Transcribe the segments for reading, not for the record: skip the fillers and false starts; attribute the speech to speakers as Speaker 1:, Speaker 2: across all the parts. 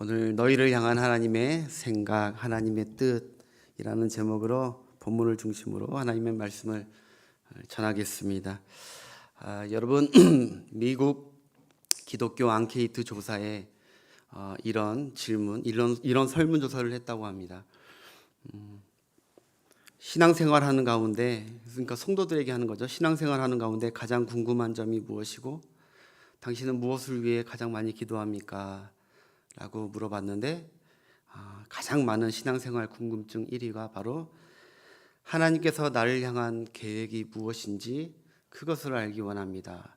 Speaker 1: 오늘 너희를 향한 하나님의 생각, 하나님의 뜻이라는 제목으로 본문을 중심으로 하나님의 말씀을 전하겠습니다. 여러분 미국 기독교 앙케이트 조사에 이런 질문, 이런 설문조사를 했다고 합니다. 신앙생활하는 가운데, 그러니까 성도들에게 하는 거죠. 신앙생활하는 가운데 가장 궁금한 점이 무엇이고 당신은 무엇을 위해 가장 많이 기도합니까? 라고 물어봤는데 가장 많은 신앙생활 궁금증 1위가 바로 하나님께서 나를 향한 계획이 무엇인지 그것을 알기 원합니다.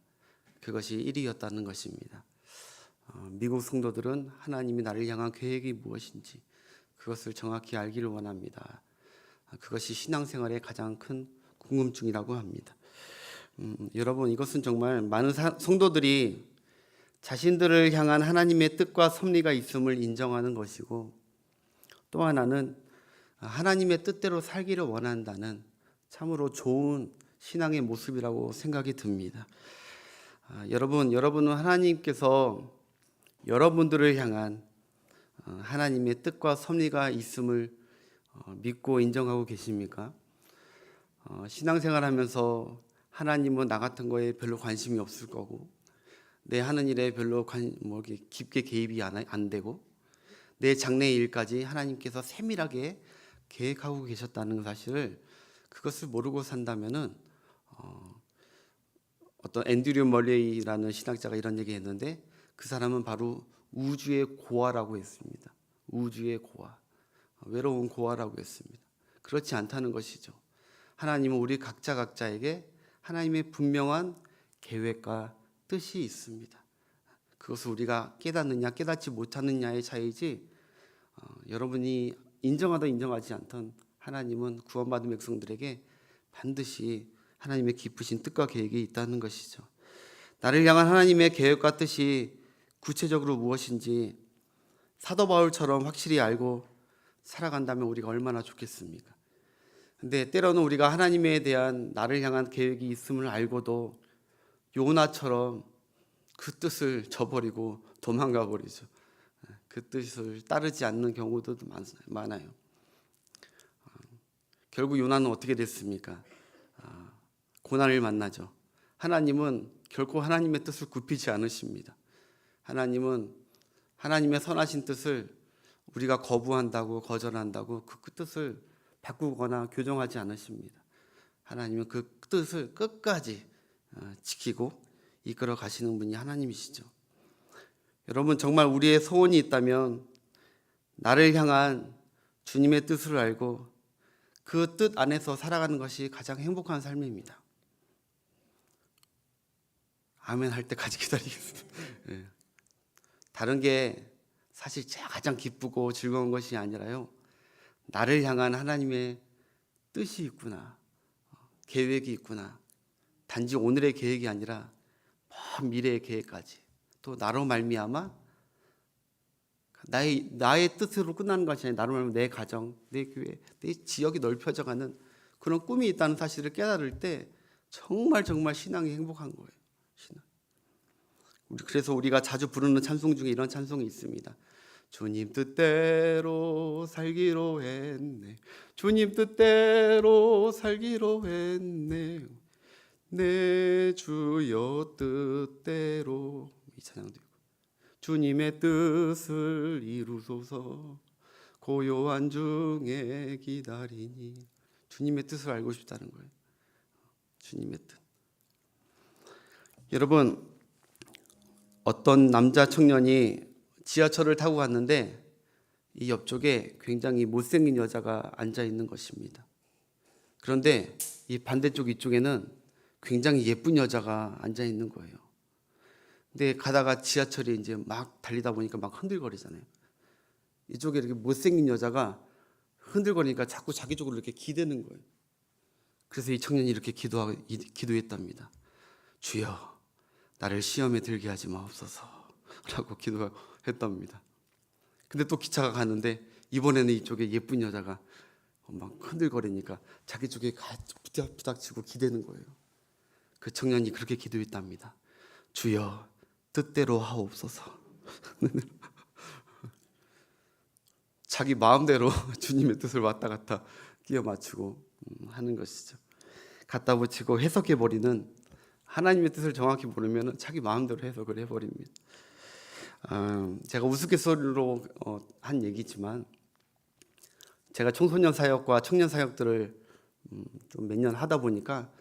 Speaker 1: 그것이 1위였다는 것입니다. 미국 성도들은 하나님이 나를 향한 계획이 무엇인지 그것을 정확히 알기를 원합니다. 그것이 신앙생활의 가장 큰 궁금증이라고 합니다. 여러분, 이것은 정말 많은 성도들이 자신들을 향한 하나님의 뜻과 섭리가 있음을 인정하는 것이고, 또 하나는 하나님의 뜻대로 살기를 원한다는 참으로 좋은 신앙의 모습이라고 생각이 듭니다. 여러분은 하나님께서 여러분들을 향한 하나님의 뜻과 섭리가 있음을 믿고 인정하고 계십니까? 신앙생활하면서 하나님은 나 같은 거에 별로 관심이 없을 거고, 내 하는 일에 별로 깊게 개입이 안 되고, 내 장래의 일까지 하나님께서 세밀하게 계획하고 계셨다는 사실을, 그것을 모르고 산다면은 어떤 앤드류 멀레이라는 신학자가 이런 얘기했는데, 그 사람은 바로 우주의 고아라고 했습니다. 우주의 고아, 외로운 고아라고 했습니다. 그렇지 않다는 것이죠. 하나님은 우리 각자에게 하나님의 분명한 계획과 뜻이 있습니다. 그것을 우리가 깨닫느냐 깨닫지 못하느냐의 차이지, 여러분이 인정하든 인정하지 않든 하나님은 구원받은 백성들에게 반드시 하나님의 깊으신 뜻과 계획이 있다는 것이죠. 나를 향한 하나님의 계획과 뜻이 구체적으로 무엇인지 사도 바울처럼 확실히 알고 살아간다면 우리가 얼마나 좋겠습니까? 근데 때로는 우리가 하나님에 대한 나를 향한 계획이 있음을 알고도 요나처럼 그 뜻을 저버리고 도망가 버리죠. 그 뜻을 따르지 않는 경우도 많아요. 결국 요나는 어떻게 됐습니까? 고난을 만나죠. 하나님은 결코 하나님의 뜻을 굽히지 않으십니다. 하나님은 하나님의 선하신 뜻을 우리가 거부한다고 거절한다고 그 뜻을 바꾸거나 교정하지 않으십니다. 하나님은 그 뜻을 끝까지 지키고 이끌어 가시는 분이 하나님이시죠. 여러분, 정말 우리의 소원이 있다면 나를 향한 주님의 뜻을 알고 그 뜻 안에서 살아가는 것이 가장 행복한 삶입니다. 아멘 할 때까지 기다리겠습니다. 다른 게 사실 가장 기쁘고 즐거운 것이 아니라요, 나를 향한 하나님의 뜻이 있구나, 계획이 있구나, 단지 오늘의 계획이 아니라 먼 미래의 계획까지, 또 나로 말미암아 나의 뜻으로 끝나는 것이 아니라 나로 말미암아 내 가정, 내 교회, 내 지역이 넓혀져가는 그런 꿈이 있다는 사실을 깨달을 때 정말 신앙이 행복한 거예요. 신앙. 그래서 우리가 자주 부르는 찬송 중에 이런 찬송이 있습니다. 주님 뜻대로 살기로 했네, 주님 뜻대로 살기로 했네, 내 주여 뜻대로. 이 찬양도 있고, 주님의 뜻을 이루소서 고요한 중에 기다리니. 주님의 뜻을 알고 싶다는 거예요. 주님의 뜻. 여러분, 어떤 남자 청년이 지하철을 타고 갔는데 이 옆쪽에 굉장히 못생긴 여자가 앉아 있는 것입니다. 그런데 이 반대쪽 이쪽에는 굉장히 예쁜 여자가 앉아 있는 거예요. 근데 가다가 지하철이 이제 막 달리다 보니까 막 흔들거리잖아요. 이쪽에 이렇게 못생긴 여자가 흔들거리니까 자꾸 자기 쪽으로 이렇게 기대는 거예요. 그래서 이 청년이 이렇게 기도했답니다. 주여, 나를 시험에 들게 하지 마옵소서 라고 기도했답니다. 근데 또 기차가 가는데 이번에는 이쪽에 예쁜 여자가 막 흔들거리니까 자기 쪽에 부닥치고 기대는 거예요. 그 청년이 그렇게 기도했답니다. 주여, 뜻대로 하옵소서. 자기 마음대로 주님의 뜻을 왔다 갔다 끼워 맞추고 하는 것이죠. 갖다 붙이고 해석해 버리는, 하나님의 뜻을 정확히 모르면 자기 마음대로 해석을 해버립니다. 제가 우스갯소리로 한 얘기지만, 제가 청소년 사역과 청년 사역들을 좀 몇 년 하다 보니까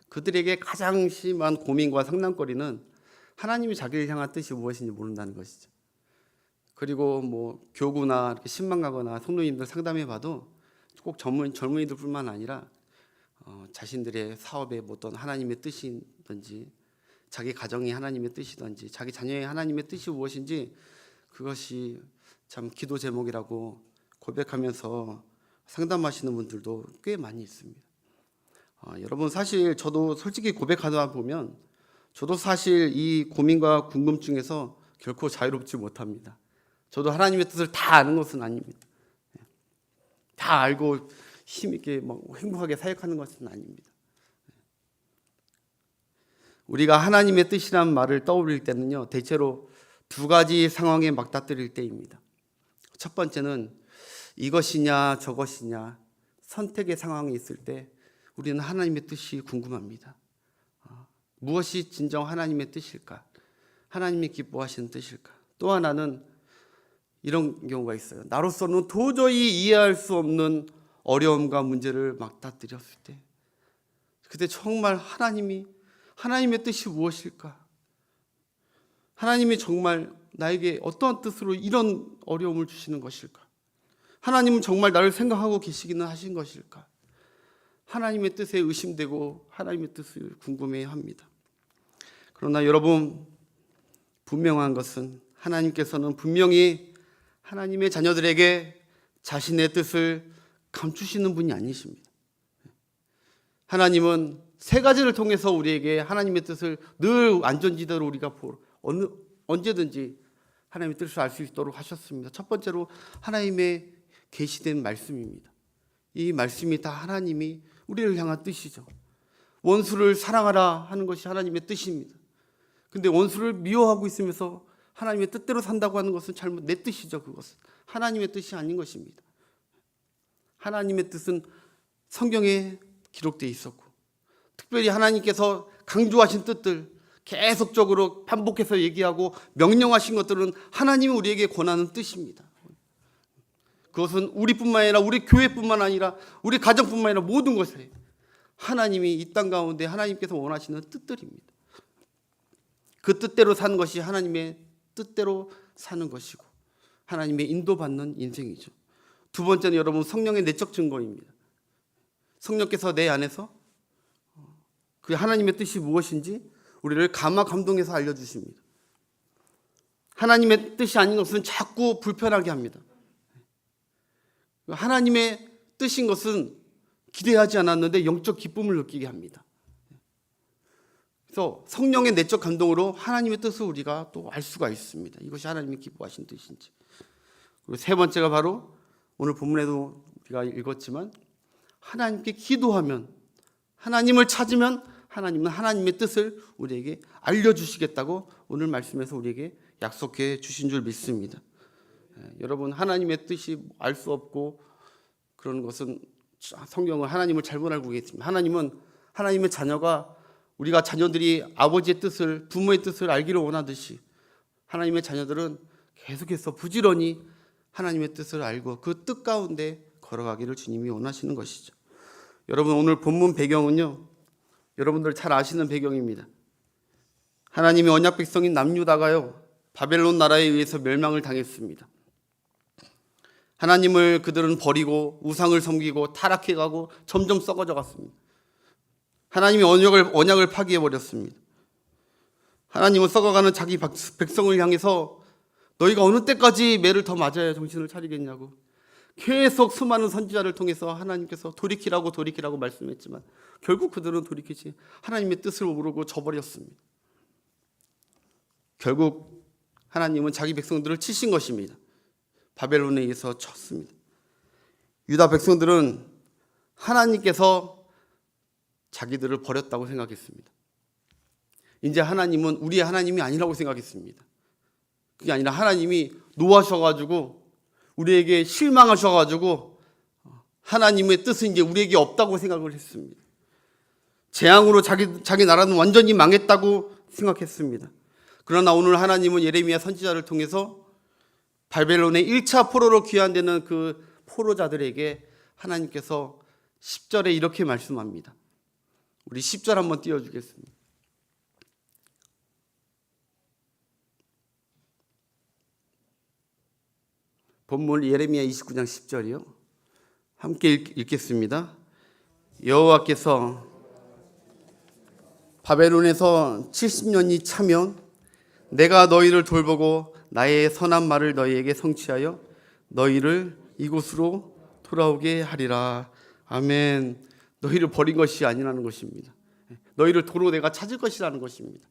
Speaker 1: 그들에게 가장 심한 고민과 상담거리는 하나님이 자기를 향한 뜻이 무엇인지 모른다는 것이죠. 그리고 뭐 교구나 이렇게 신방 가거나 성도님들 상담해봐도 꼭 젊은이들뿐만 아니라 자신들의 사업에 어떤 하나님의 뜻이든지, 자기 가정이 하나님의 뜻이든지, 자기 자녀의 하나님의 뜻이 무엇인지, 그것이 참 기도 제목이라고 고백하면서 상담하시는 분들도 꽤 많이 있습니다. 여러분, 사실 저도 솔직히 고백하다 보면 저도 사실 이 고민과 궁금증에서 결코 자유롭지 못합니다. 저도 하나님의 뜻을 다 아는 것은 아닙니다. 다 알고 힘있게 행복하게 사역하는 것은 아닙니다. 우리가 하나님의 뜻이란 말을 떠올릴 때는요, 대체로 두 가지 상황에 맞닥뜨릴 때입니다. 첫 번째는 이것이냐 저것이냐 선택의 상황이 있을 때 우리는 하나님의 뜻이 궁금합니다. 무엇이 진정 하나님의 뜻일까? 하나님이 기뻐하시는 뜻일까? 또 하나는 이런 경우가 있어요. 나로서는 도저히 이해할 수 없는 어려움과 문제를 맞닥뜨렸을 때, 그때 정말 하나님의 뜻이 무엇일까? 하나님이 정말 나에게 어떠한 뜻으로 이런 어려움을 주시는 것일까? 하나님은 정말 나를 생각하고 계시기는 하신 것일까? 하나님의 뜻에 의심되고 하나님의 뜻을 궁금해합니다. 그러나 여러분, 분명한 것은 하나님께서는 분명히 하나님의 자녀들에게 자신의 뜻을 감추시는 분이 아니십니다. 하나님은 세 가지를 통해서 우리에게 하나님의 뜻을 늘 안전지대로 우리가 언제든지 하나님의 뜻을 알 수 있도록 하셨습니다. 첫 번째로 하나님의 계시된 말씀입니다. 이 말씀이 다 하나님이 우리를 향한 뜻이죠. 원수를 사랑하라 하는 것이 하나님의 뜻입니다. 근데 원수를 미워하고 있으면서 하나님의 뜻대로 산다고 하는 것은 잘못, 내 뜻이죠. 그것은 하나님의 뜻이 아닌 것입니다. 하나님의 뜻은 성경에 기록되어 있었고, 특별히 하나님께서 강조하신 뜻들, 계속적으로 반복해서 얘기하고 명령하신 것들은 하나님이 우리에게 권하는 뜻입니다. 그것은 우리뿐만 아니라 우리 교회뿐만 아니라 우리 가정뿐만 아니라 모든 것에 하나님이 이 땅 가운데 하나님께서 원하시는 뜻들입니다. 그 뜻대로 사는 것이 하나님의 뜻대로 사는 것이고 하나님의 인도받는 인생이죠. 두 번째는 여러분, 성령의 내적 증거입니다. 성령께서 내 안에서 그 하나님의 뜻이 무엇인지 우리를 감화감동해서 알려주십니다. 하나님의 뜻이 아닌 것은 자꾸 불편하게 합니다. 하나님의 뜻인 것은 기대하지 않았는데 영적 기쁨을 느끼게 합니다. 그래서 성령의 내적 감동으로 하나님의 뜻을 우리가 또 알 수가 있습니다. 이것이 하나님이 기뻐하신 뜻인지. 그리고 세 번째가 바로 오늘 본문에도 우리가 읽었지만, 하나님께 기도하면, 하나님을 찾으면 하나님은 하나님의 뜻을 우리에게 알려주시겠다고 오늘 말씀에서 우리에게 약속해 주신 줄 믿습니다. 여러분, 하나님의 뜻이 알 수 없고 그런 것은 성경은 하나님을 잘못 알고 계십니다. 하나님은 하나님의 자녀가, 우리가 자녀들이 아버지의 뜻을, 부모의 뜻을 알기를 원하듯이 하나님의 자녀들은 계속해서 부지런히 하나님의 뜻을 알고 그 뜻 가운데 걸어가기를 주님이 원하시는 것이죠. 여러분, 오늘 본문 배경은요, 여러분들 잘 아시는 배경입니다. 하나님의 언약 백성인 남유다가요, 바벨론 나라에 의해서 멸망을 당했습니다. 하나님을 그들은 버리고 우상을 섬기고 타락해가고 점점 썩어져 갔습니다. 하나님이 언약을 파기해버렸습니다. 하나님은 썩어가는 자기 백성을 향해서 너희가 어느 때까지 매를 더 맞아야 정신을 차리겠냐고 계속 수많은 선지자를 통해서 하나님께서 돌이키라고 말씀했지만 결국 그들은 돌이키지 하나님의 뜻을 모르고 저버렸습니다. 결국 하나님은 자기 백성들을 치신 것입니다. 바벨론에 의해서 쳤습니다. 유다 백성들은 하나님께서 자기들을 버렸다고 생각했습니다. 이제 하나님은 우리의 하나님이 아니라고 생각했습니다. 그게 아니라 하나님이 노하셔가지고 우리에게 실망하셔가지고 하나님의 뜻은 이제 우리에게 없다고 생각을 했습니다. 재앙으로 자기 나라는 완전히 망했다고 생각했습니다. 그러나 오늘 하나님은 예레미야 선지자를 통해서 바벨론의 1차 포로로 귀환되는 그 포로자들에게 하나님께서 10절에 이렇게 말씀합니다. 우리 10절 한번 띄워주겠습니다. 본문 예레미야 29장 10절이요. 함께 읽겠습니다. 여호와께서 바벨론에서 70년이 차면 내가 너희를 돌보고 나의 선한 말을 너희에게 성취하여 너희를 이곳으로 돌아오게 하리라. 아멘. 너희를 버린 것이 아니라는 것입니다. 너희를 도로 내가 찾을 것이라는 것입니다.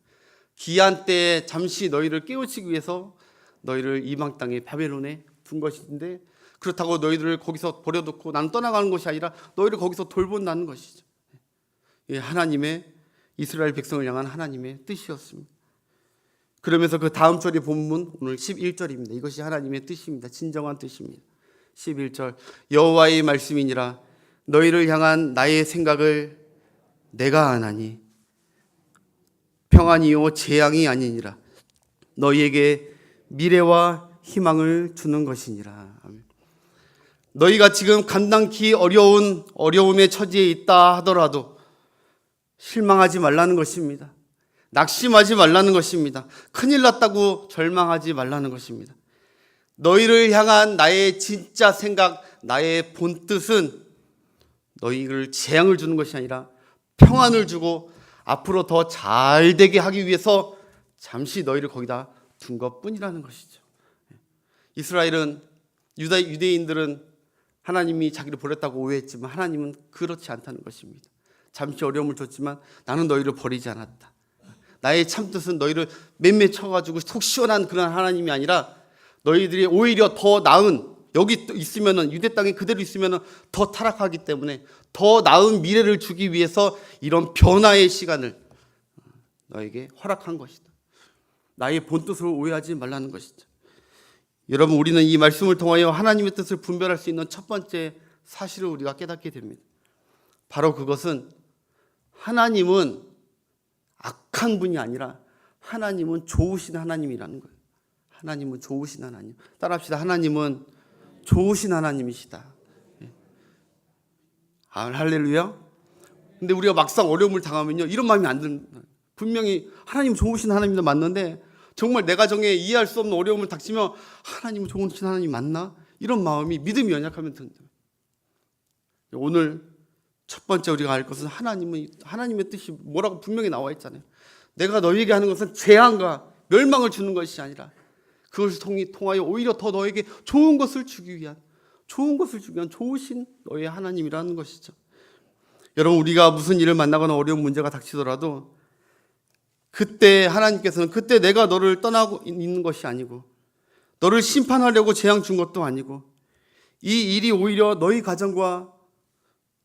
Speaker 1: 기한 때에 잠시 너희를 깨우치기 위해서 너희를 이방 땅에 바벨론에 둔 것인데, 그렇다고 너희들을 거기서 버려두고 나는 떠나가는 것이 아니라 너희를 거기서 돌본다는 것이죠. 하나님의, 이스라엘 백성을 향한 하나님의 뜻이었습니다. 그러면서 그 다음 절의 본문 오늘 11절입니다. 이것이 하나님의 뜻입니다. 진정한 뜻입니다. 11절 여호와의 말씀이니라. 너희를 향한 나의 생각을 내가 아나니 평안이요 재앙이 아니니라. 너희에게 미래와 희망을 주는 것이니라. 너희가 지금 감당키 어려움의 처지에 있다 하더라도 실망하지 말라는 것입니다. 낙심하지 말라는 것입니다. 큰일 났다고 절망하지 말라는 것입니다. 너희를 향한 나의 진짜 생각, 나의 본뜻은 너희를 재앙을 주는 것이 아니라 평안을 주고 앞으로 더 잘 되게 하기 위해서 잠시 너희를 거기다 둔 것뿐이라는 것이죠. 이스라엘은, 유대인들은 하나님이 자기를 버렸다고 오해했지만 하나님은 그렇지 않다는 것입니다. 잠시 어려움을 줬지만 나는 너희를 버리지 않았다. 나의 참뜻은 너희를 맴매 쳐가지고 속 시원한 그런 하나님이 아니라 너희들이 오히려 더 나은, 여기 있으면은, 유대 땅에 그대로 있으면은 더 타락하기 때문에 더 나은 미래를 주기 위해서 이런 변화의 시간을 너에게 허락한 것이다. 나의 본뜻을 오해하지 말라는 것이죠. 여러분, 우리는 이 말씀을 통하여 하나님의 뜻을 분별할 수 있는 첫 번째 사실을 우리가 깨닫게 됩니다. 바로 그것은 하나님은 악한 분이 아니라 하나님은 좋으신 하나님이라는 거예요. 하나님은 좋으신 하나님. 따라합시다. 하나님은 좋으신 하나님이시다. 할렐루야. 근데 우리가 막상 어려움을 당하면요, 이런 마음이 안 드는 거예요. 분명히 하나님 좋으신 하나님도 맞는데 정말 내가 정에 이해할 수 없는 어려움을 닥치면 하나님은 좋으신 하나님 맞나? 이런 마음이, 믿음이 연약하면 든다. 오늘 첫 번째 우리가 알 것은 하나님의 뜻이 뭐라고 분명히 나와 있잖아요. 내가 너희에게 하는 것은 재앙과 멸망을 주는 것이 아니라 그것을 통하여 오히려 더 너에게 좋은 것을 주기 위한 좋으신 너의 하나님이라는 것이죠. 여러분, 우리가 무슨 일을 만나거나 어려운 문제가 닥치더라도 그때 하나님께서는 그때 내가 너를 떠나고 있는 것이 아니고 너를 심판하려고 재앙 준 것도 아니고 이 일이 오히려 너희 가정과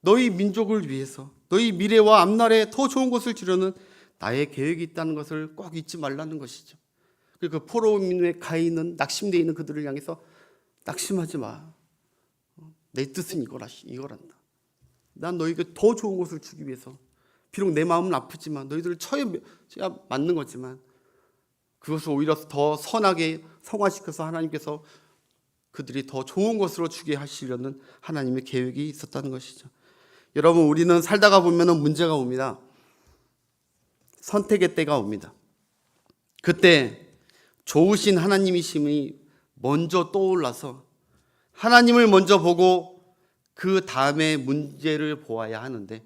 Speaker 1: 너희 민족을 위해서 너희 미래와 앞날에 더 좋은 것을 주려는 나의 계획이 있다는 것을 꼭 잊지 말라는 것이죠. 그 포로민의 가인은 낙심되어 있는 그들을 향해서 낙심하지 마. 내 뜻은 이거란다. 난 너에게 더 좋은 것을 주기 위해서, 비록 내 마음은 아프지만 너희들을 쳐야 맞는 거지만 그것을 오히려 더 선하게 성화시켜서 하나님께서 그들이 더 좋은 것으로 주게 하시려는 하나님의 계획이 있었다는 것이죠. 여러분, 우리는 살다가 보면 문제가 옵니다. 선택의 때가 옵니다. 그때 좋으신 하나님이심이 먼저 떠올라서 하나님을 먼저 보고 그 다음에 문제를 보아야 하는데,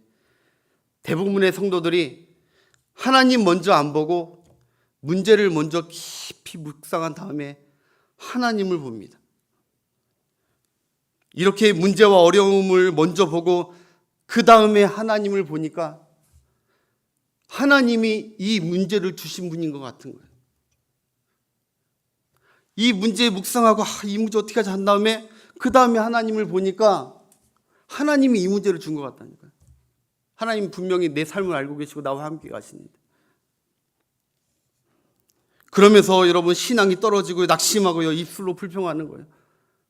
Speaker 1: 대부분의 성도들이 하나님 먼저 안 보고 문제를 먼저 깊이 묵상한 다음에 하나님을 봅니다. 이렇게 문제와 어려움을 먼저 보고 그 다음에 하나님을 보니까 하나님이 이 문제를 주신 분인 것 같은 거예요. 이 문제에 묵상하고 이 문제 어떻게 하지 한 다음에 그 다음에 하나님을 보니까 하나님이 이 문제를 준 것 같다니까요. 하나님 분명히 내 삶을 알고 계시고 나와 함께 가시는데, 그러면서 여러분 신앙이 떨어지고 낙심하고요, 입술로 불평하는 거예요.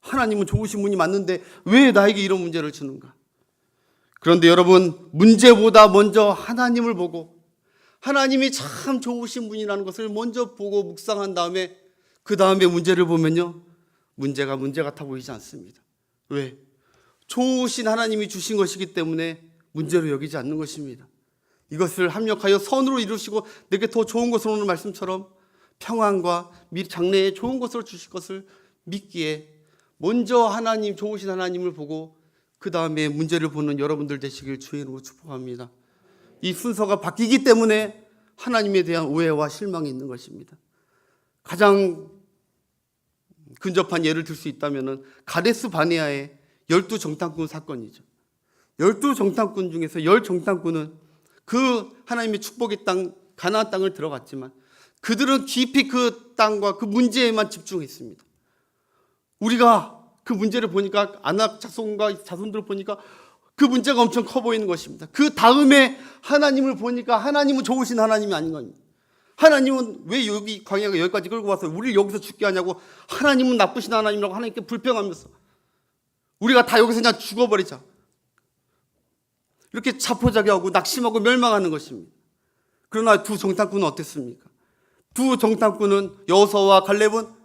Speaker 1: 하나님은 좋으신 분이 맞는데 왜 나에게 이런 문제를 주는가? 그런데 여러분, 문제보다 먼저 하나님을 보고 하나님이 참 좋으신 분이라는 것을 먼저 보고 묵상한 다음에 그 다음에 문제를 보면요, 문제가 문제 같아 보이지 않습니다. 왜? 좋으신 하나님이 주신 것이기 때문에 문제로 여기지 않는 것입니다. 이것을 합력하여 선으로 이루시고 내게 더 좋은 것을, 오늘 말씀처럼 평안과 장래에 좋은 것을 주실 것을 믿기에 먼저 하나님, 좋으신 하나님을 보고 그 다음에 문제를 보는 여러분들 되시길 주의 이름으로 축복합니다. 이 순서가 바뀌기 때문에 하나님에 대한 오해와 실망이 있는 것입니다. 가장 근접한 예를 들 수 있다면 가데스 바네아의 12정탐꾼 사건이죠. 12정탐꾼 중에서 10정탐꾼은 그 하나님의 축복의 땅, 가나안 땅을 들어갔지만 그들은 깊이 그 땅과 그 문제에만 집중했습니다. 우리가 그 문제를 보니까 아낙 자손과 자손들을 보니까 그 문제가 엄청 커 보이는 것입니다. 그 다음에 하나님을 보니까 하나님은 좋으신 하나님이 아닌 겁니다. 하나님은 왜 여기 광야가 여기까지 끌고 와서 우리를 여기서 죽게 하냐고, 하나님은 나쁘신 하나님이라고 하나님께 불평하면서 우리가 다 여기서 그냥 죽어버리자, 이렇게 자포자기하고 낙심하고 멸망하는 것입니다. 그러나 두 정탐꾼은 어땠습니까? 두 정탐꾼은 여호수아와 갈렙은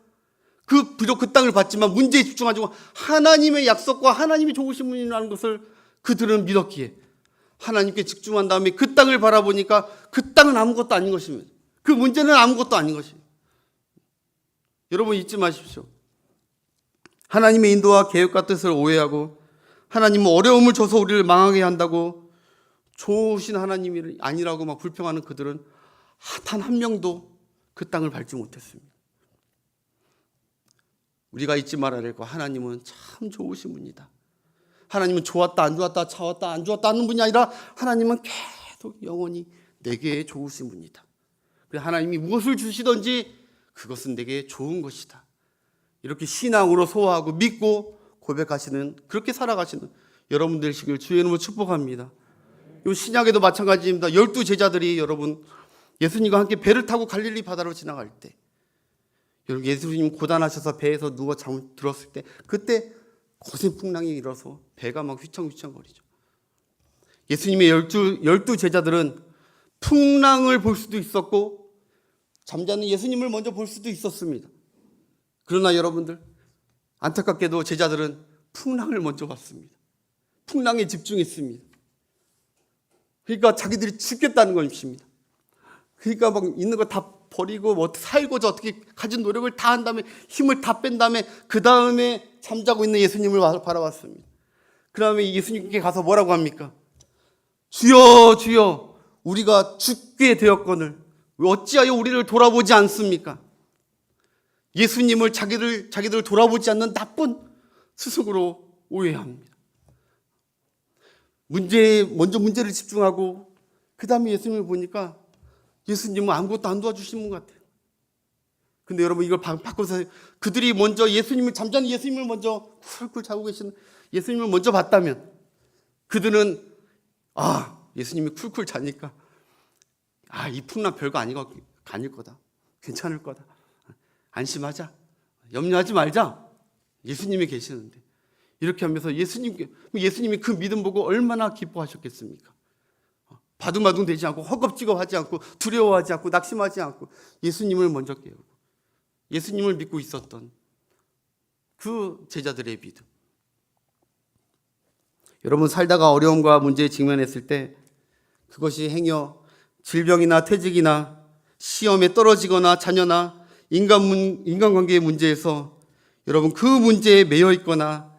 Speaker 1: 비록 그 땅을 받지만 문제에 집중하지고 하나님의 약속과 하나님이 좋으신 분이라는 것을 그들은 믿었기에 하나님께 집중한 다음에 그 땅을 바라보니까 그 땅은 아무것도 아닌 것입니다. 그 문제는 아무것도 아닌 것입니다. 여러분, 잊지 마십시오. 하나님의 인도와 계획과 뜻을 오해하고 하나님은 어려움을 줘서 우리를 망하게 한다고 좋으신 하나님이 아니라고 막 불평하는 그들은 단 한 명도 그 땅을 밟지 못했습니다. 우리가 잊지 말아야 될 거, 하나님은 참 좋으신 분이다. 하나님은 좋았다 안 좋았다, 차왔다 안 좋았다 하는 분이 아니라 하나님은 계속 영원히 내게 좋으신 분이다. 그래서 하나님이 무엇을 주시든지 그것은 내게 좋은 것이다. 이렇게 신앙으로 소화하고 믿고 고백하시는, 그렇게 살아가시는 여러분들 되시길 주의 이름으로 축복합니다. 이 신약에도 마찬가지입니다. 12제자들이 여러분 예수님과 함께 배를 타고 갈릴리 바다로 지나갈 때, 여러분 예수님 고단하셔서 배에서 누워 잠들었을 때, 그때 거센 풍랑이 일어서 배가 막 휘청휘청거리죠. 예수님의 12제자들은 풍랑을 볼 수도 있었고 잠자는 예수님을 먼저 볼 수도 있었습니다. 그러나 여러분들, 안타깝게도 제자들은 풍랑을 먼저 봤습니다. 풍랑에 집중했습니다. 그러니까 자기들이 죽겠다는 것입니다. 그러니까 막 있는 거 다 버리고 뭐 살고자 어떻게 가진 노력을 다 한 다음에 힘을 다 뺀 다음에 그 다음에 잠자고 있는 예수님을 바라봤습니다. 그 다음에 예수님께 가서 뭐라고 합니까? 주여 주여, 우리가 죽게 되었거늘 어찌하여 우리를 돌아보지 않습니까? 예수님을 자기들 돌아보지 않는 나쁜 스승으로 오해합니다. 먼저 문제를 집중하고 그 다음에 예수님을 보니까 예수님은 아무것도 안 도와주시는 분 같아요. 근데 여러분, 이걸 바꿔서 그들이 먼저 잠자는 예수님을 먼저 쿨쿨 자고 계시는 예수님을 먼저 봤다면 그들은 예수님이 쿨쿨 자니까 이 풍랑 별거 아닐 거다. 괜찮을 거다. 안심하자. 염려하지 말자. 예수님이 계시는데. 이렇게 하면서 예수님이 그 믿음 보고 얼마나 기뻐하셨겠습니까? 바둥바둥 되지 않고 허겁지겁하지 않고 두려워하지 않고 낙심하지 않고 예수님을 먼저 깨우고 예수님을 믿고 있었던 그 제자들의 믿음. 여러분, 살다가 어려움과 문제에 직면했을 때 그것이 행여 질병이나 퇴직이나 시험에 떨어지거나 자녀나 인간관계의 문제에서 여러분 그 문제에 매여 있거나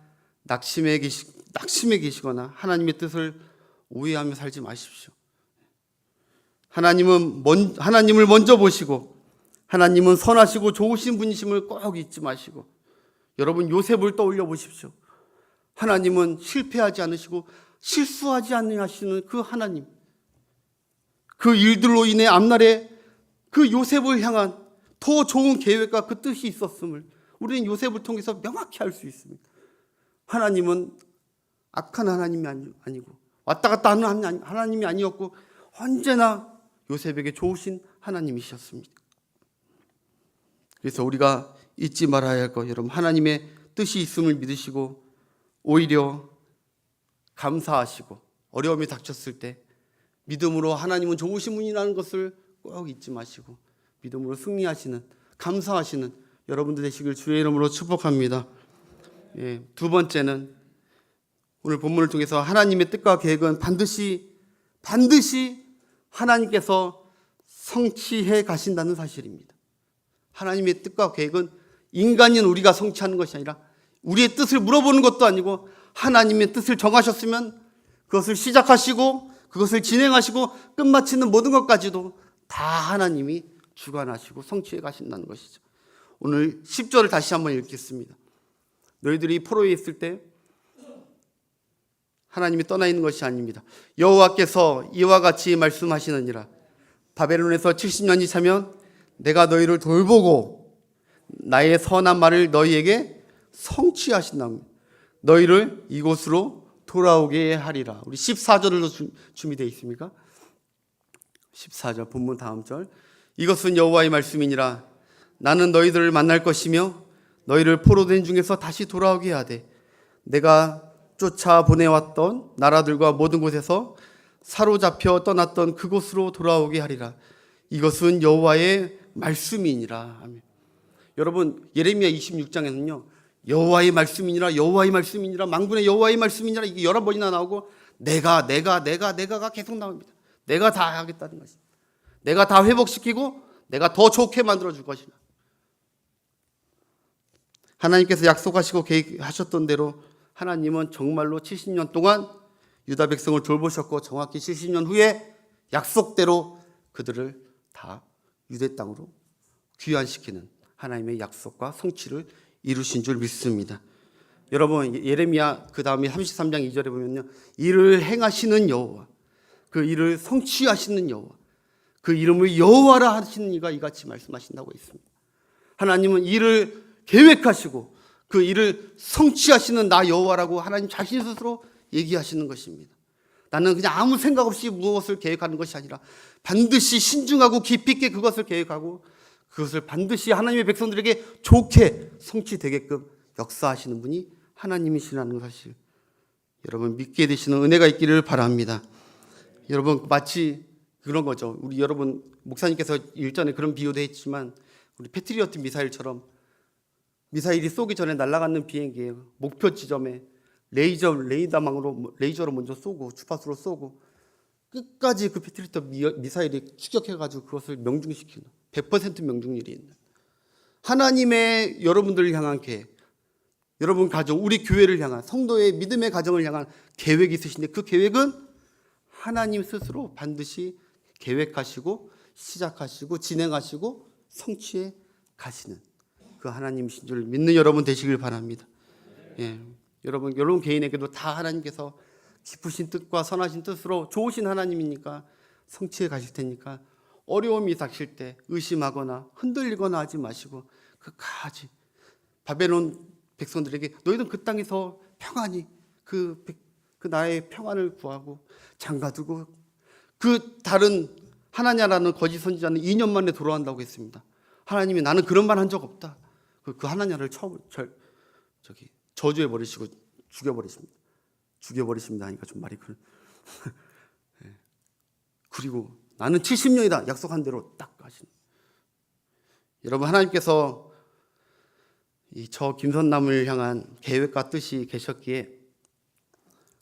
Speaker 1: 낙심해 계시거나 하나님의 뜻을 오해하며 살지 마십시오. 하나님을 먼저 보시고 하나님은 선하시고 좋으신 분이심을 꼭 잊지 마시고, 여러분 요셉을 떠올려 보십시오. 하나님은 실패하지 않으시고 실수하지 않으시는 그 하나님, 그 일들로 인해 앞날에 그 요셉을 향한 더 좋은 계획과 그 뜻이 있었음을 우리는 요셉을 통해서 명확히 알 수 있습니다. 하나님은 악한 하나님이 아니고 왔다 갔다 하는 하나님이 아니었고 언제나 요셉에게 좋으신 하나님이셨습니다. 그래서 우리가 잊지 말아야 할 것, 여러분, 하나님의 뜻이 있음을 믿으시고 오히려 감사하시고 어려움이 닥쳤을 때 믿음으로 하나님은 좋으신 분이라는 것을 꼭 잊지 마시고 믿음으로 승리하시는, 감사하시는 여러분들 되시길 주의 이름으로 축복합니다. 두 번째는 오늘 본문을 통해서 하나님의 뜻과 계획은 반드시 하나님께서 성취해 가신다는 사실입니다. 하나님의 뜻과 계획은 인간인 우리가 성취하는 것이 아니라 우리의 뜻을 물어보는 것도 아니고 하나님의 뜻을 정하셨으면 그것을 시작하시고 그것을 진행하시고 끝마치는 모든 것까지도 다 하나님이 주관하시고 성취해 가신다는 것이죠. 오늘 10절을 다시 한번 읽겠습니다. 너희들이 포로에 있을 때 하나님이 떠나 있는 것이 아닙니다. 여호와께서 이와 같이 말씀하시느니라. 바벨론에서 70년이 차면 내가 너희를 돌보고 나의 선한 말을 너희에게 성취하신다며 너희를 이곳으로 돌아오게 하리라. 우리 14절로 준비되어 있습니까? 14절 본문 다음 절. 이것은 여호와의 말씀이니라. 나는 너희들을 만날 것이며 너희를 포로된 중에서 다시 돌아오게 하되 내가 쫓아 보내왔던 나라들과 모든 곳에서 사로잡혀 떠났던 그곳으로 돌아오게 하리라. 이것은 여호와의 말씀이니라. 아멘. 여러분 예레미야 26장에는요 여호와의 말씀이니라 여호와의 말씀이니라 만군의 여호와의 말씀이니라 이게 여러 번이나 나오고 내가가 계속 나옵니다. 내가 다 하겠다는 것입니다. 내가 다 회복시키고 내가 더 좋게 만들어줄 것이다. 하나님께서 약속하시고 계획하셨던 대로 하나님은 정말로 70년 동안 유다 백성을 돌보셨고 정확히 70년 후에 약속대로 그들을 다 유대 땅으로 귀환시키는 하나님의 약속과 성취를 이루신 줄 믿습니다. 여러분 예레미야 그 다음에 33장 2절에 보면요 이를 행하시는 여호와 그 일을 성취하시는 여호와 그 이름을 여호와라 하시는 이가 이같이 말씀하신다고 있습니다. 하나님은 일을 계획하시고 그 일을 성취하시는 나 여호와라고 하나님 자신 스스로 얘기하시는 것입니다. 나는 그냥 아무 생각 없이 무엇을 계획하는 것이 아니라 반드시 신중하고 깊이 있게 그것을 계획하고 그것을 반드시 하나님의 백성들에게 좋게 성취되게끔 역사하시는 분이 하나님이시라는 사실 여러분 믿게 되시는 은혜가 있기를 바랍니다. 여러분 마치 그런 거죠. 우리 여러분 목사님께서 일전에 그런 비유도 했지만 우리 패트리어트 미사일처럼 미사일이 쏘기 전에 날아가는 비행기예요. 목표 지점에 레이저로 먼저 쏘고 주파수로 쏘고 끝까지 그 패트리어트 미사일이 추격해가지고 그것을 명중시키는 100% 명중률이 있는 하나님의 여러분들을 향한 계획, 여러분 가정, 우리 교회를 향한 성도의 믿음의 가정을 향한 계획이 있으신데 그 계획은 하나님 스스로 반드시 계획하시고 시작하시고 진행하시고 성취해 가시는 그 하나님이신 줄 믿는 여러분 되시길 바랍니다. 여러분 개인에게도 다 하나님께서 깊으신 뜻과 선하신 뜻으로 좋으신 하나님이니까 성취해 가실 테니까 어려움이 닥칠 때 의심하거나 흔들리거나 하지 마시고 끝까지 바벨론 백성들에게 너희는 그 땅에서 평안히 그 나라의 평안을 구하고 장가두고 그 다른 하나냐라는 거짓 선지자는 2년 만에 돌아온다고 했습니다. 하나님이 나는 그런 말 한 적 없다. 그 하나냐를 저주해 버리시고 죽여버리십니다 하니까 좀 말이 그리고 나는 70년이다 약속한 대로 딱 하신. 여러분 하나님께서 저 김선남을 향한 계획과 뜻이 계셨기에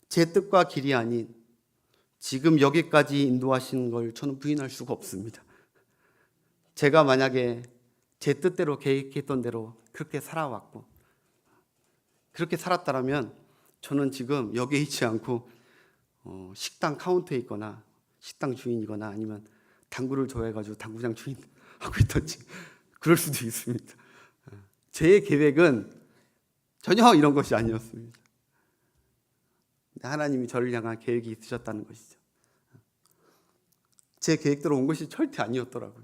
Speaker 1: 제 뜻과 길이 아닌 지금 여기까지 인도하신 걸 저는 부인할 수가 없습니다. 제가 만약에 제 뜻대로 계획했던 대로 그렇게 살아왔고 그렇게 살았다면 저는 지금 여기에 있지 않고 식당 카운터에 있거나 식당 주인이거나 아니면 당구를 좋아해가지고 당구장 주인 하고 있던지 그럴 수도 있습니다. 제 계획은 전혀 이런 것이 아니었습니다. 하나님이 저를 향한 계획이 있으셨다는 것이죠. 제 계획대로 온 것이 절대 아니었더라고요.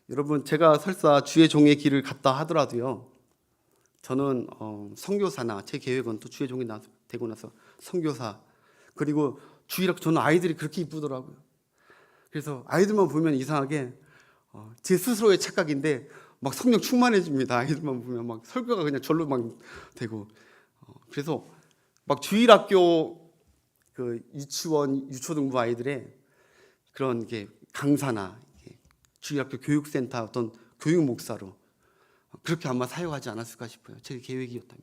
Speaker 1: 여러분 제가 설사 주의 종의 길을 갔다 하더라도요 저는 선교사나 제 계획은 또 주의 종이 되고 나서 선교사 그리고 주일학 저는 아이들이 그렇게 이쁘더라고요. 그래서 아이들만 보면 이상하게 제 스스로의 착각인데 막 성령 충만해집니다. 아이들만 보면 막 설교가 그냥 절로 막 되고. 그래서 막 주일학교 그 유치원, 유초등부 아이들의 그런 게 강사나 주일학교 교육센터 어떤 교육 목사로 그렇게 아마 사역하지 않았을까 싶어요. 제 계획이었다면.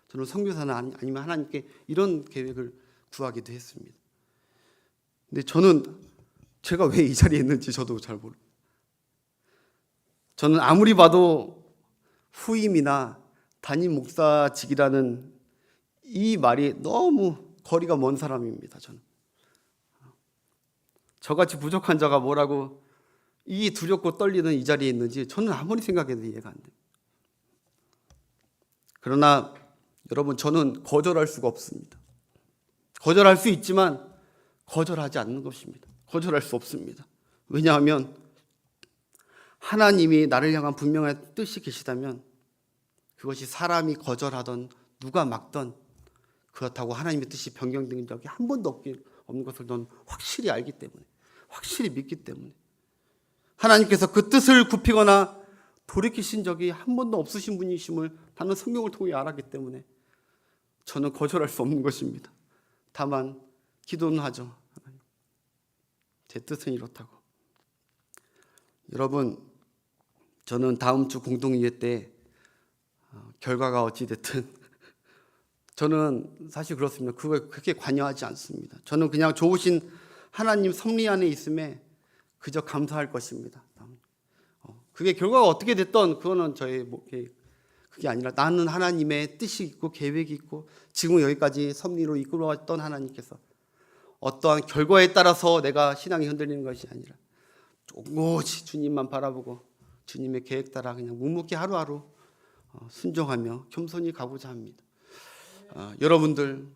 Speaker 1: 저는 선교사나 아니면 하나님께 이런 계획을 구하기도 했습니다. 근데 저는 제가 왜 이 자리에 있는지 저도 잘 모르고, 저는 아무리 봐도 후임이나 담임 목사직이라는 이 말이 너무 거리가 먼 사람입니다. 저는 저같이 부족한 자가 뭐라고 이 두렵고 떨리는 이 자리에 있는지 저는 아무리 생각해도 이해가 안 돼요. 그러나 여러분, 저는 거절할 수가 없습니다. 거절할 수 있지만 거절하지 않는 것입니다. 거절할 수 없습니다. 왜냐하면 하나님이 나를 향한 분명한 뜻이 계시다면 그것이 사람이 거절하던 누가 막던 그렇다고 하나님의 뜻이 변경된 적이 한 번도 없는 것을 넌 확실히 알기 때문에, 확실히 믿기 때문에, 하나님께서 그 뜻을 굽히거나 돌이키신 적이 한 번도 없으신 분이심을 나는 성경을 통해 알았기 때문에 저는 거절할 수 없는 것입니다. 다만 기도는 하죠. 제 뜻은 이렇다고. 여러분, 저는 다음 주 공동의회 때 결과가 어찌 됐든 저는 사실 그렇습니다. 그거에 그렇게 관여하지 않습니다. 저는 그냥 좋으신 하나님 섭리 안에 있음에 그저 감사할 것입니다. 그게 결과가 어떻게 됐던 그거는 저의 그게 아니라 나는 하나님의 뜻이 있고 계획이 있고 지금 여기까지 섭리로 이끌어왔던 하나님께서 어떠한 결과에 따라서 내가 신앙이 흔들리는 것이 아니라 오직 주님만 바라보고 주님의 계획 따라 그냥 묵묵히 하루하루 순종하며 겸손히 가고자 합니다. 여러분들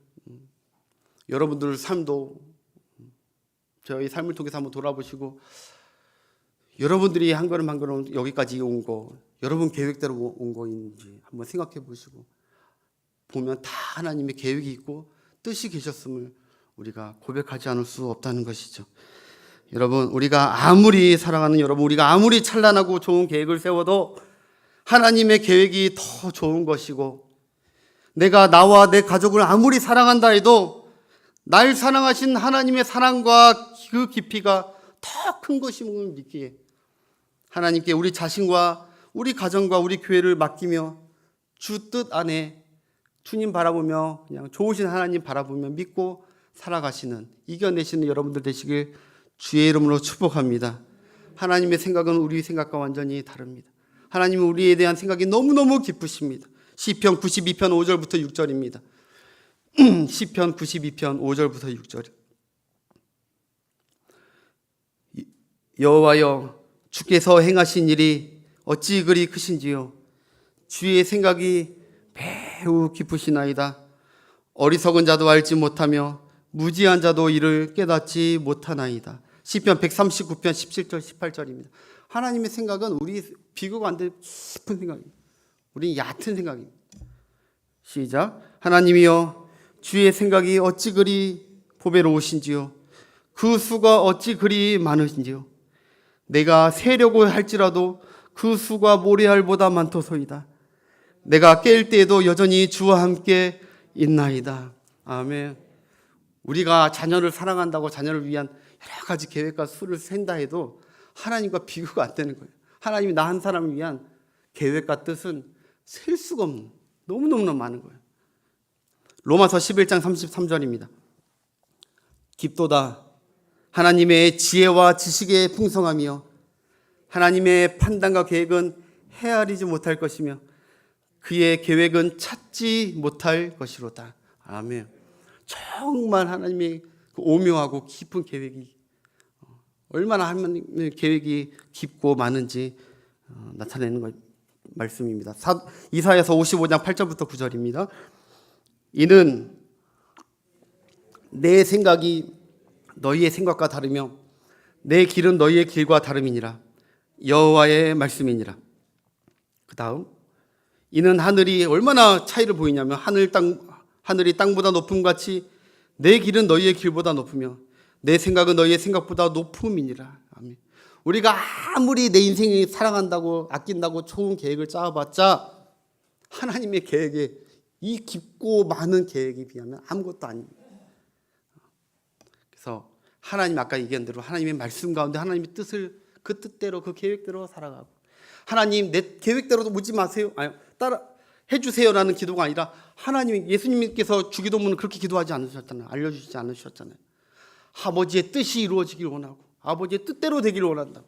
Speaker 1: 삶도 저희 삶을 통해서 한번 돌아보시고 여러분들이 한 걸음 한 걸음 여기까지 온 거 여러분 계획대로 온 거인지 한번 생각해 보시고 보면 다 하나님의 계획이 있고 뜻이 계셨음을 우리가 고백하지 않을 수 없다는 것이죠. 여러분, 우리가 아무리 사랑하는 여러분, 우리가 아무리 찬란하고 좋은 계획을 세워도 하나님의 계획이 더 좋은 것이고, 내가 나와 내 가족을 아무리 사랑한다 해도 날 사랑하신 하나님의 사랑과 그 깊이가 더 큰 것임을 믿기에 하나님께 우리 자신과 우리 가정과 우리 교회를 맡기며 주 뜻 안에 주님 바라보며 그냥 좋으신 하나님 바라보며 믿고 살아가시는, 이겨내시는 여러분들 되시길 주의 이름으로 축복합니다. 하나님의 생각은 우리 생각과 완전히 다릅니다. 하나님은 우리에 대한 생각이 너무너무 기쁘십니다. 시편 92편 5절부터 6절입니다. 시편 92편 5절부터 6절. 여호와여, 주께서 행하신 일이 어찌 그리 크신지요. 주의 생각이 매우 깊으시나이다. 어리석은 자도 알지 못하며 무지한 자도 이를 깨닫지 못하나이다. 시편 139편 17절 18절입니다. 하나님의 생각은 우리 비교가 안 될 깊은 생각입니다. 우리 얕은 생각입니다. 시작. 하나님이여, 주의 생각이 어찌 그리 보배로우신지요. 그 수가 어찌 그리 많으신지요. 내가 세려고 할지라도 그 수가 모래알보다 많도소이다. 내가 깰 때에도 여전히 주와 함께 있나이다. 아멘. 우리가 자녀를 사랑한다고 자녀를 위한 여러 가지 계획과 수를 센다 해도 하나님과 비교가 안 되는 거예요. 하나님이 나 한 사람을 위한 계획과 뜻은 셀 수가 없는, 너무너무 많은 거예요. 로마서 11장 33절입니다. 깊도다 하나님의 지혜와 지식의 풍성함이여, 하나님의 판단과 계획은 헤아리지 못할 것이며 그의 계획은 찾지 못할 것이로다. 아멘. 정말 하나님의 그 오묘하고 깊은 계획이 얼마나 하나님의 계획이 깊고 많은지 나타내는 말씀입니다. 이사야서 55장 8절부터 9절입니다. 이는 내 생각이 너희의 생각과 다르며 내 길은 너희의 길과 다름이니라. 여호와의 말씀이니라. 그 다음, 이는 하늘이 얼마나 차이를 보이냐면 하늘이 땅보다 높음 같이 내 길은 너희의 길보다 높으며 내 생각은 너희의 생각보다 높음이니라. 아멘. 우리가 아무리 내 인생을 사랑한다고 아낀다고 좋은 계획을 짜봤자 하나님의 계획에 이 깊고 많은 계획에 비하면 아무것도 아닙니다. 그래서 하나님 아까 얘기한 대로 하나님의 말씀 가운데 하나님의 뜻을 그 뜻대로 그 계획대로 살아가고, 하나님 내 계획대로도 묻지 마세요, 따라 해주세요라는 기도가 아니라 하나님, 예수님께서 주기도문은 그렇게 기도하지 않으셨잖아요. 알려주시지 않으셨잖아요. 아버지의 뜻이 이루어지길 원하고 아버지의 뜻대로 되기를 원한다고.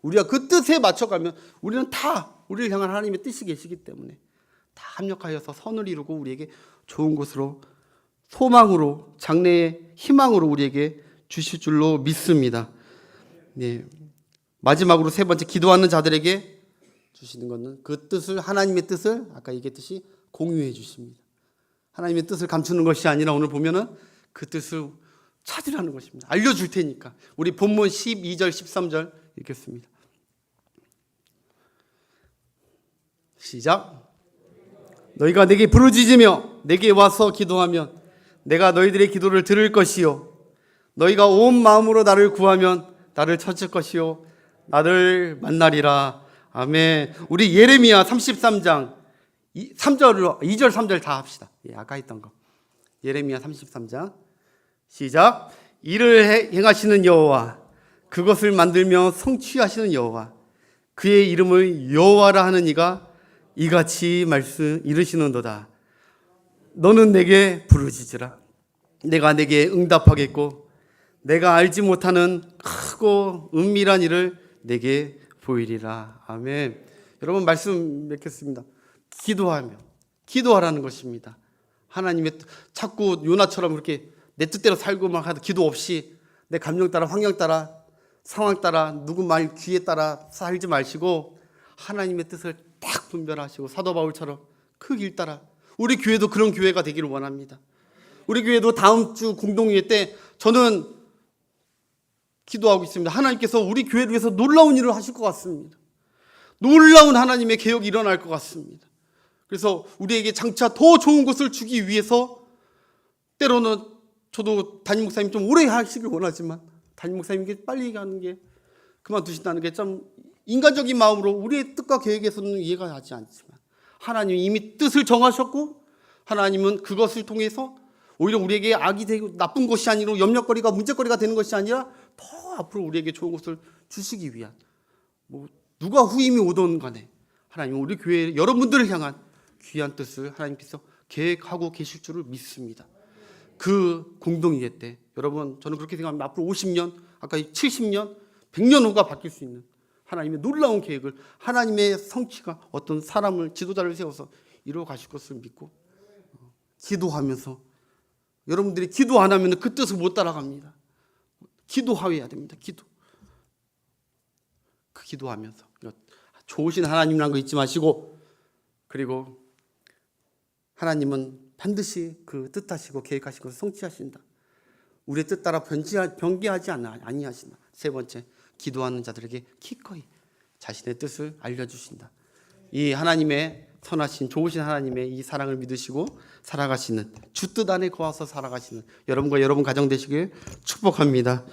Speaker 1: 우리가 그 뜻에 맞춰가면 우리는 다 우리를 향한 하나님의 뜻이 계시기 때문에 다 합력하여서 선을 이루고 우리에게 좋은 곳으로, 소망으로, 장래의 희망으로 우리에게 주실 줄로 믿습니다. 네. 마지막으로 세 번째, 기도하는 자들에게 주시는 것은 그 뜻을, 하나님의 뜻을 아까 얘기했듯이 공유해 주십니다. 하나님의 뜻을 감추는 것이 아니라 오늘 보면은 그 뜻을 찾으라는 것입니다. 알려줄 테니까. 우리 본문 12절 13절 읽겠습니다. 시작. 너희가 내게 부르짖으며 내게 와서 기도하면 내가 너희들의 기도를 들을 것이요, 너희가 온 마음으로 나를 구하면 나를 찾을 것이요, 나를 만나리라. 아멘. 우리 예레미야 33장 3절로 2절 3절 다 합시다. 아까 했던 거. 예레미야 33장 시작. 이를 행하시는 여호와, 그것을 만들며 성취하시는 여호와, 그의 이름을 여호와라 하는 이가 이같이 말씀 이르시는도다. 너는 내게 부르짖으라. 내가 내게 응답하겠고 내가 알지 못하는 크고 은밀한 일을 내게 보이리라. 아멘. 여러분 말씀 맺겠습니다. 기도하라는 것입니다. 하나님의 자꾸 요나처럼 그렇게 내 뜻대로 살고 막 하다 기도 없이 내 감정 따라, 환경 따라, 상황 따라, 누구 말 귀에 따라 살지 마시고 하나님의 뜻을 딱 분별하시고 사도 바울처럼 그 길 따라, 우리 교회도 그런 교회가 되기를 원합니다. 우리 교회도 다음 주 공동회의 때 저는 기도하고 있습니다. 하나님께서 우리 교회를 위해서 놀라운 일을 하실 것 같습니다. 놀라운 하나님의 개혁이 일어날 것 같습니다. 그래서 우리에게 장차 더 좋은 것을 주기 위해서, 때로는 저도 담임 목사님 좀 오래 하시길 원하지만 담임 목사님께 빨리 가는 게, 그만두신다는 게 좀 인간적인 마음으로 우리의 뜻과 계획에서는 이해가 가지 않지만 하나님이 이미 뜻을 정하셨고, 하나님은 그것을 통해서 오히려 우리에게 악이 되고 나쁜 것이 아니라 염려거리가, 문제거리가 되는 것이 아니라 더 앞으로 우리에게 좋은 것을 주시기 위한, 누가 후임이 오든 간에 하나님은 우리 교회 여러분들을 향한 귀한 뜻을 하나님께서 계획하고 계실 줄을 믿습니다. 그 공동회의 때 여러분, 저는 그렇게 생각합니다. 앞으로 50년, 아까 70년, 100년 후가 바뀔 수 있는 하나님의 놀라운 계획을, 하나님의 성취가 어떤 사람을, 지도자를 세워서 이루어 가실 것을 믿고 기도하면서, 여러분들이 기도 안 하면 그 뜻을 못 따라갑니다. 기도해야 됩니다. 기도하면서 좋으신 하나님이라는 거 잊지 마시고, 그리고 하나님은 반드시 그 뜻하시고 계획하신 것을 성취하신다. 우리의 뜻 따라 변개하지 아니하신다. 세 번째, 기도하는 자들에게 기꺼이 자신의 뜻을 알려주신다. 이 하나님의 선하신 좋으신 하나님의 이 사랑을 믿으시고 살아가시는, 주 뜻 안에 거하서 살아가시는 여러분과 여러분 가정 되시길 축복합니다.